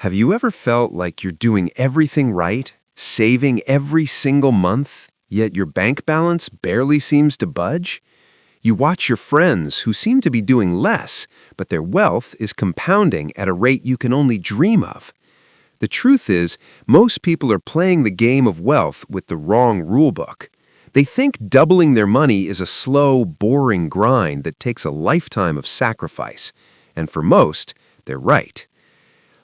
Have you ever felt like you're doing everything right, saving every single month, yet your bank balance barely seems to budge? You watch your friends who seem to be doing less, but their wealth is compounding at a rate you can only dream of. The truth is, most people are playing the game of wealth with the wrong rulebook. They think doubling their money is a slow, boring grind that takes a lifetime of sacrifice. And for most, they're right.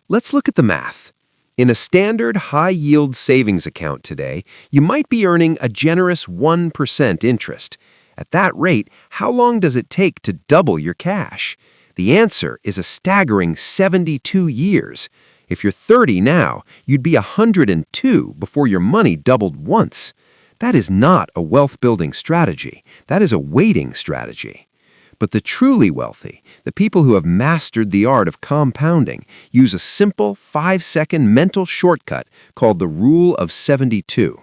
Let's look at the math. In a standard high-yield savings account today, you might be earning a generous 1% interest. At that rate, how long does it take to double your cash? The answer is a staggering 72 years. If you're 30 now, you'd be 102 before your money doubled once. That is not a wealth-building strategy. That is a waiting strategy. But the truly wealthy, the people who have mastered the art of compounding, use a simple 5-second mental shortcut called the Rule of 72.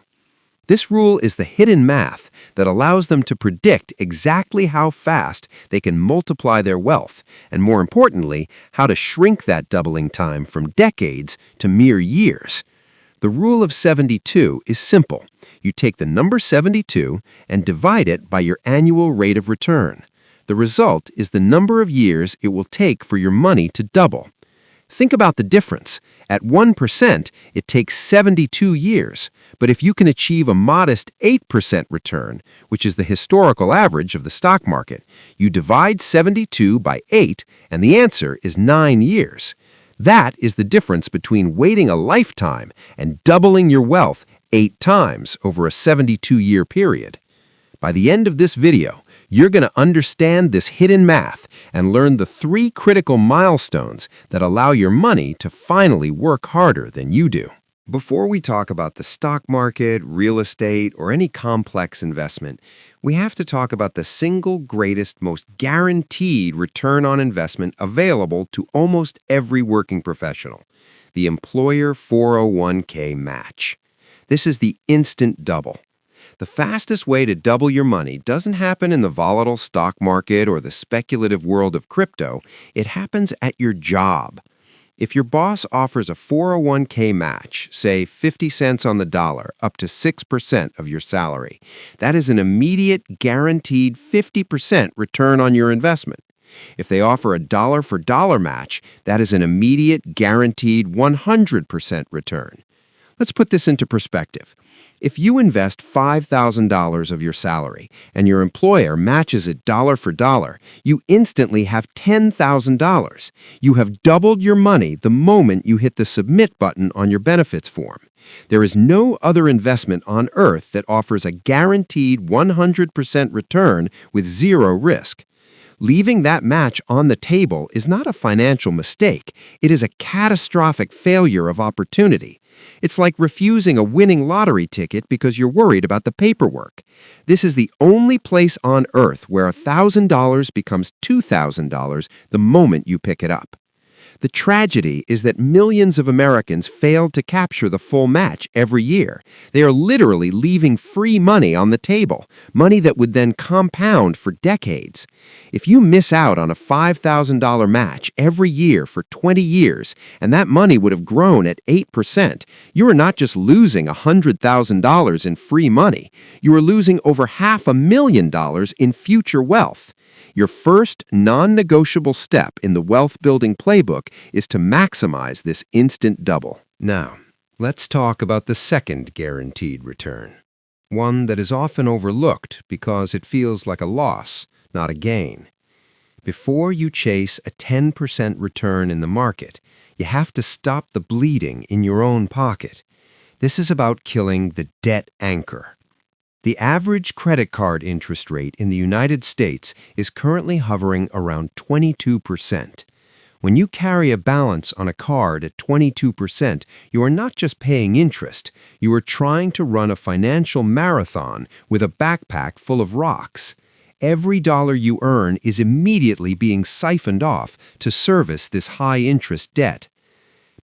This rule is the hidden math that allows them to predict exactly how fast they can multiply their wealth, and more importantly, how to shrink that doubling time from decades to mere years. The Rule of 72 is simple. You take the number 72 and divide it by your annual rate of return. The result is the number of years it will take for your money to double. Think about the difference. At 1%, it takes 72 years. But if you can achieve a modest 8% return, which is the historical average of the stock market, you divide 72 by 8, and the answer is 9 years. That is the difference between waiting a lifetime and doubling your wealth 8 times over a 72-year period. By the end of this video, you're going to understand this hidden math and learn the 3 critical milestones that allow your money to finally work harder than you do. Before we talk about the stock market, real estate, or any complex investment, we have to talk about the single greatest, most guaranteed return on investment available to almost every working professional, the employer 401k match. This is the instant double. The fastest way to double your money doesn't happen in the volatile stock market or the speculative world of crypto. It happens at your job. If your boss offers a 401k match, say 50 cents on the dollar, up to 6% of your salary, that is an immediate, guaranteed 50% return on your investment. If they offer a dollar-for-dollar match, that is an immediate, guaranteed 100% return. Let's put this into perspective. If you invest $5,000 of your salary and your employer matches it dollar for dollar, you instantly have $10,000. You have doubled your money the moment you hit the submit button on your benefits form. There is no other investment on earth that offers a guaranteed 100% return with zero risk. Leaving that match on the table is not a financial mistake. It is a catastrophic failure of opportunity. It's like refusing a winning lottery ticket because you're worried about the paperwork. This is the only place on earth where $1,000 becomes $2,000 the moment you pick it up. The tragedy is that millions of Americans fail to capture the full match every year. They are literally leaving free money on the table, money that would then compound for decades. If you miss out on a $5,000 match every year for 20 years, and that money would have grown at 8%, you are not just losing $100,000 in free money, you are losing over $500,000 in future wealth. Your first non-negotiable step in the wealth-building playbook is to maximize this instant double. Now, let's talk about the second guaranteed return, one that is often overlooked because it feels like a loss, not a gain. Before you chase a 10% return in the market, you have to stop the bleeding in your own pocket. This is about killing the debt anchor. The average credit card interest rate in the United States is currently hovering around 22%. When you carry a balance on a card at 22%, you are not just paying interest, you are trying to run a financial marathon with a backpack full of rocks. Every dollar you earn is immediately being siphoned off to service this high-interest debt.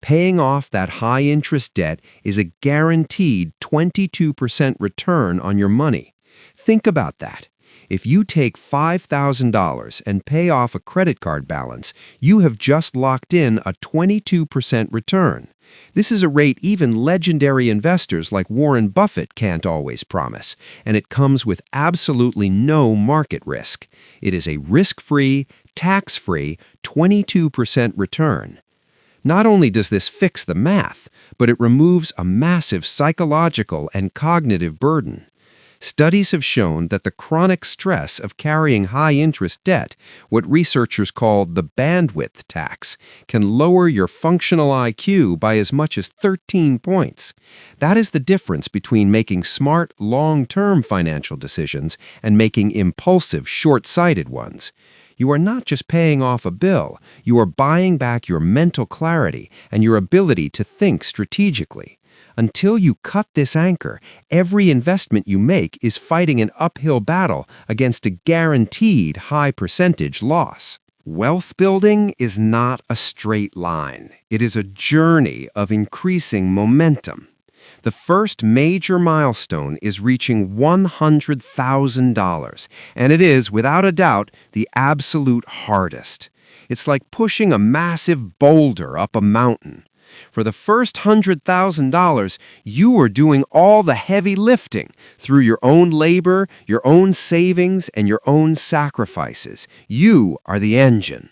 Paying off that high-interest debt is a guaranteed 22% return on your money. Think about that. If you take $5,000 and pay off a credit card balance, you have just locked in a 22% return. This is a rate even legendary investors like Warren Buffett can't always promise, and it comes with absolutely no market risk. It is a risk-free, tax-free 22% return. Not only does this fix the math, but it removes a massive psychological and cognitive burden. Studies have shown that the chronic stress of carrying high-interest debt, what researchers call the bandwidth tax, can lower your functional IQ by as much as 13 points. That is the difference between making smart, long-term financial decisions and making impulsive, short-sighted ones. You are not just paying off a bill, you are buying back your mental clarity and your ability to think strategically. Until you cut this anchor, every investment you make is fighting an uphill battle against a guaranteed high percentage loss. Wealth building is not a straight line. It is a journey of increasing momentum. The first major milestone is reaching $100,000, and it is, without a doubt, the absolute hardest. It's like pushing a massive boulder up a mountain. For the first $100,000, you are doing all the heavy lifting through your own labor, your own savings, and your own sacrifices. You are the engine.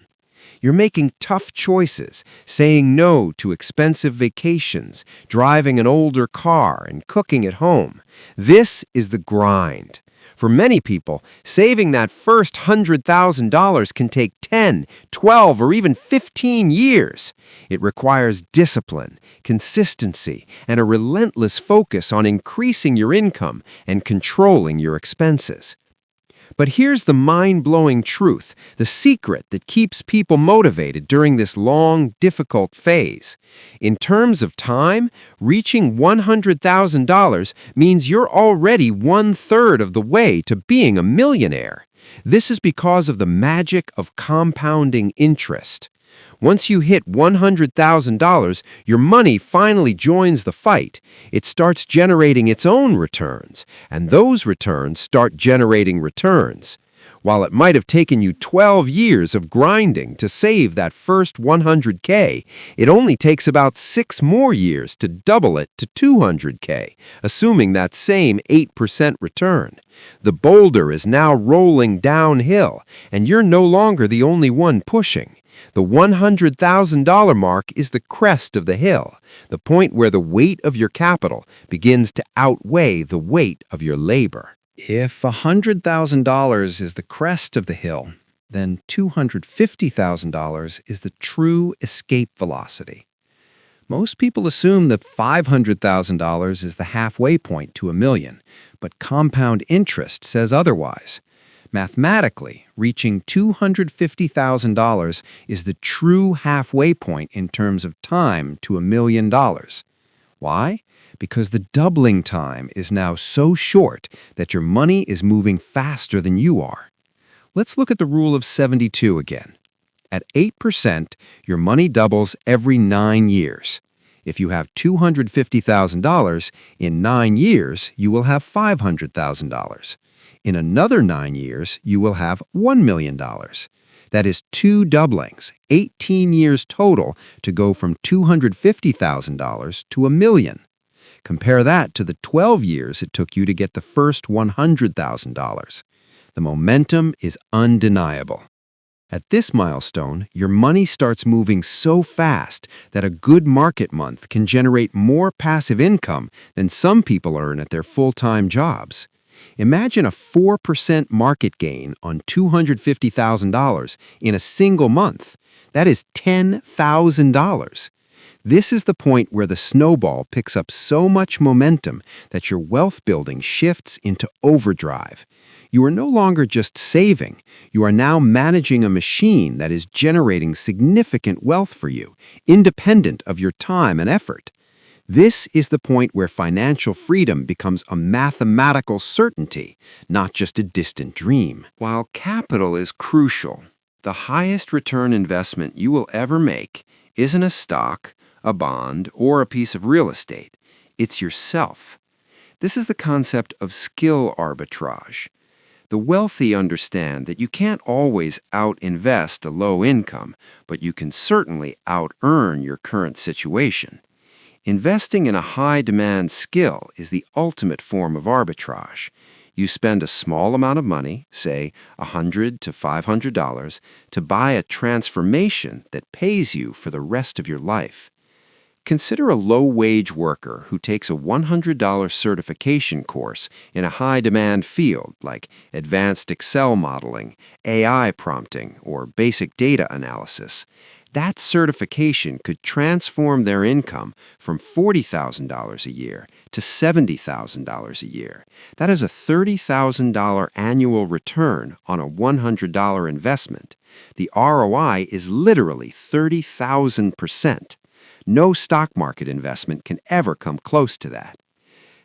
You're making tough choices, saying no to expensive vacations, driving an older car, and cooking at home. This is the grind. For many people, saving that first $100,000 can take 10, 12, or even 15 years. It requires discipline, consistency, and a relentless focus on increasing your income and controlling your expenses. But here's the mind-blowing truth, the secret that keeps people motivated during this long, difficult phase. In terms of time, reaching $100,000 means you're already 1/3 of the way to being a millionaire. This is because of the magic of compounding interest. Once you hit $100,000, your money finally joins the fight. It starts generating its own returns, and those returns start generating returns. While it might have taken you 12 years of grinding to save that first $100K, it only takes about 6 more years to double it to $200K, assuming that same 8% return. The boulder is now rolling downhill, and you're no longer the only one pushing. The $100,000 mark is the crest of the hill, the point where the weight of your capital begins to outweigh the weight of your labor. If $100,000 is the crest of the hill, then $250,000 is the true escape velocity. Most people assume that $500,000 is the halfway point to $1 million, but compound interest says otherwise. Mathematically, reaching $250,000 is the true halfway point in terms of time to $1 million. Why? Because the doubling time is now so short that your money is moving faster than you are. Let's look at the rule of 72 again. At 8%, your money doubles every 9 years. If you have $250,000, in 9 years, you will have $500,000. In another 9 years, you will have $1 million. That is 2 doublings, 18 years total to go from $250,000 to $1 million. Compare that to the 12 years it took you to get the first $100,000. The momentum is undeniable. At this milestone, your money starts moving so fast that a good market month can generate more passive income than some people earn at their full-time jobs. Imagine a 4% market gain on $250,000 in a single month. That is $10,000. This is the point where the snowball picks up so much momentum that your wealth building shifts into overdrive. You are no longer just saving. You are now managing a machine that is generating significant wealth for you, independent of your time and effort. This is the point where financial freedom becomes a mathematical certainty, not just a distant dream. While capital is crucial, the highest return investment you will ever make isn't a stock, a bond, or a piece of real estate. It's yourself. This is the concept of skill arbitrage. The wealthy understand that you can't always out-invest a low income, but you can certainly out-earn your current situation. Investing in a high-demand skill is the ultimate form of arbitrage. You spend a small amount of money, say $100 to $500, to buy a transformation that pays you for the rest of your life. Consider a low-wage worker who takes a $100 certification course in a high-demand field like advanced Excel modeling, AI prompting, or basic data analysis. That certification could transform their income from $40,000 a year to $70,000 a year. That is a $30,000 annual return on a $100 investment. The ROI is literally 30,000%. No stock market investment can ever come close to that.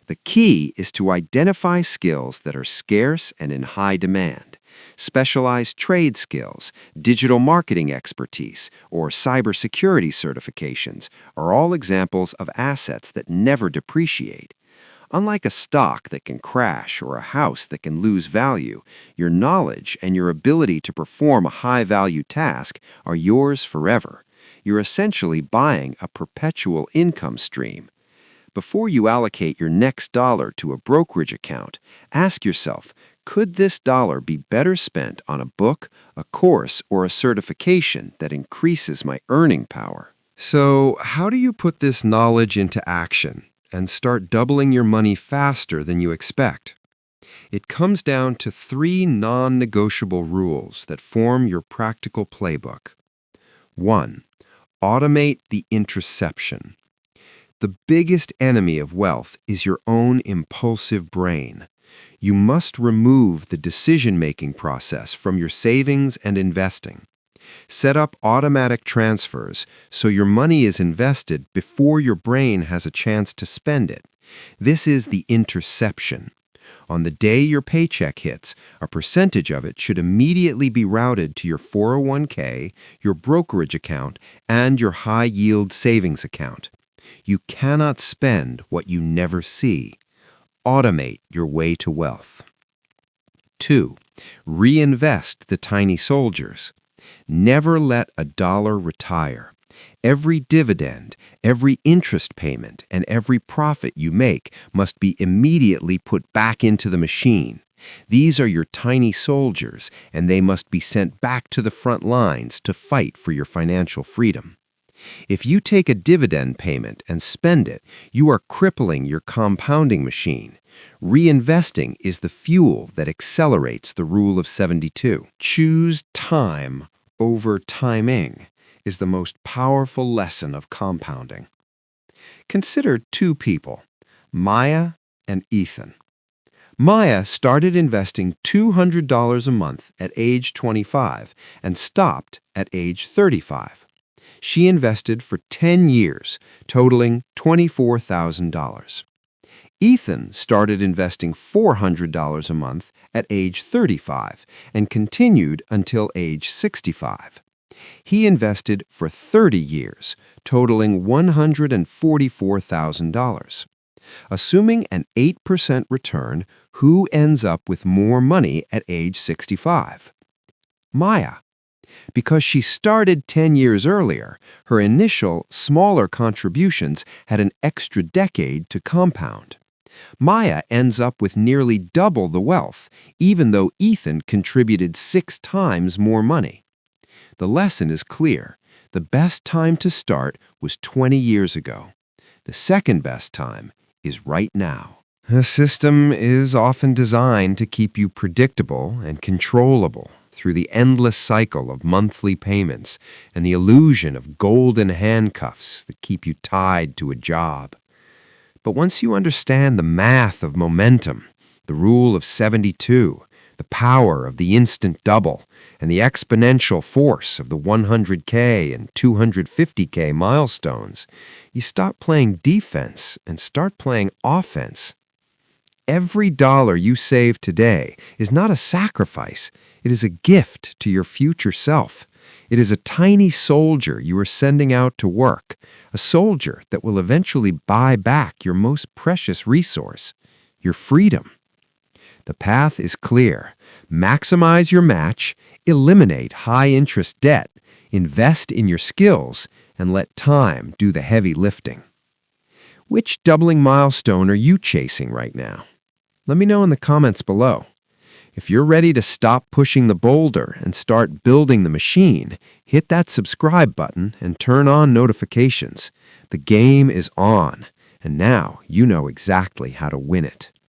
The key is to identify skills that are scarce and in high demand. Specialized trade skills, digital marketing expertise, or cybersecurity certifications are all examples of assets that never depreciate. Unlike a stock that can crash or a house that can lose value, your knowledge and your ability to perform a high-value task are yours forever. You're essentially buying a perpetual income stream. Before you allocate your next dollar to a brokerage account, ask yourself, could this dollar be better spent on a book, a course, or a certification that increases my earning power? So, how do you put this knowledge into action and start doubling your money faster than you expect? It comes down to 3 non-negotiable rules that form your practical playbook. 1. Automate the interception. The biggest enemy of wealth is your own impulsive brain. You must remove the decision-making process from your savings and investing. Set up automatic transfers so your money is invested before your brain has a chance to spend it. This is the interception. On the day your paycheck hits, a percentage of it should immediately be routed to your 401k, your brokerage account, and your high-yield savings account. You cannot spend what you never see. Automate your way to wealth. 2. Reinvest the tiny soldiers. Never let a dollar retire. Every dividend, every interest payment, and every profit you make must be immediately put back into the machine. These are your tiny soldiers, and they must be sent back to the front lines to fight for your financial freedom. If you take a dividend payment and spend it, you are crippling your compounding machine. Reinvesting is the fuel that accelerates the Rule of 72. Choose time over timing is the most powerful lesson of compounding. Consider 2 people, Maya and Ethan. Maya started investing $200 a month at age 25 and stopped at age 35. She invested for 10 years, totaling $24,000. Ethan started investing $400 a month at age 35 and continued until age 65. He invested for 30 years, totaling $144,000. Assuming an 8% return, who ends up with more money at age 65? Maya. Because she started 10 years earlier, her initial, smaller contributions had an extra decade to compound. Maya ends up with nearly double the wealth, even though Ethan contributed 6 times more money. The lesson is clear. The best time to start was 20 years ago. The second best time is right now. A system is often designed to keep you predictable and controllable through the endless cycle of monthly payments and the illusion of golden handcuffs that keep you tied to a job. But once you understand the math of momentum, the rule of 72, the power of the instant double, and the exponential force of the 100K and 250K milestones, you stop playing defense and start playing offense. Every dollar you save today is not a sacrifice. It is a gift to your future self. It is a tiny soldier you are sending out to work, a soldier that will eventually buy back your most precious resource, your freedom. The path is clear. Maximize your match, eliminate high-interest debt, invest in your skills, and let time do the heavy lifting. Which doubling milestone are you chasing right now? Let me know in the comments below. If you're ready to stop pushing the boulder and start building the machine, hit that subscribe button and turn on notifications. The game is on, and now you know exactly how to win it.